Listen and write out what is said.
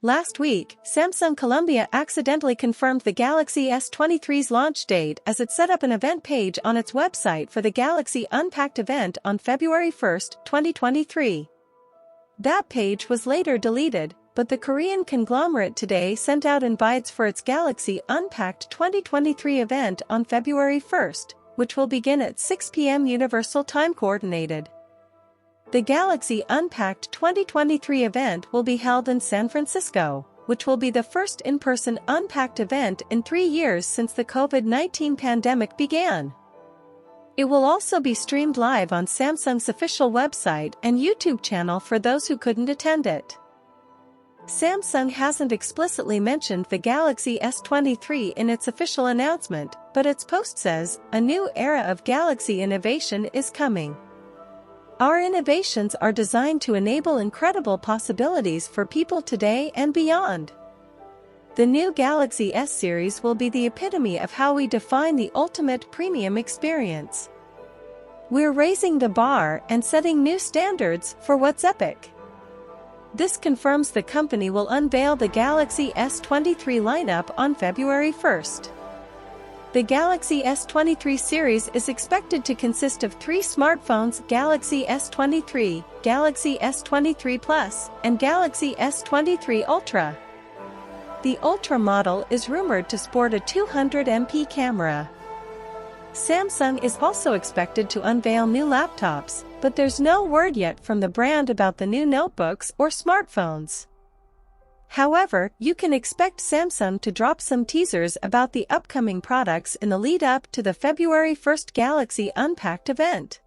Last week, Samsung Colombia accidentally confirmed the Galaxy S23's launch date as it set up an event page on its website for the Galaxy Unpacked event on February 1, 2023. That page was later deleted, but the Korean conglomerate today sent out invites for its Galaxy Unpacked 2023 event on February 1, which will begin at 6 p.m. Universal Time Coordinated. The Galaxy Unpacked 2023 event will be held in San Francisco, which will be the first in-person Unpacked event in 3 years since the COVID-19 pandemic began. It will also be streamed live on Samsung's official website and YouTube channel for those who couldn't attend it. Samsung hasn't explicitly mentioned the Galaxy S23 in its official announcement, but its post says, "A new era of Galaxy innovation is coming. Our innovations are designed to enable incredible possibilities for people today and beyond." The new Galaxy S series will be the epitome of how we define the ultimate premium experience. We're raising the bar and setting new standards for what's epic. This confirms the company will unveil the Galaxy S23 lineup on February 1. The Galaxy S23 series is expected to consist of 3 smartphones: Galaxy S23, Galaxy S23 Plus, and Galaxy S23 Ultra. The Ultra model is rumored to sport a 200MP camera. Samsung is also expected to unveil new laptops, but there's no word yet from the brand about the new notebooks or smartphones. However, you can expect Samsung to drop some teasers about the upcoming products in the lead-up to the February 1 Galaxy Unpacked event.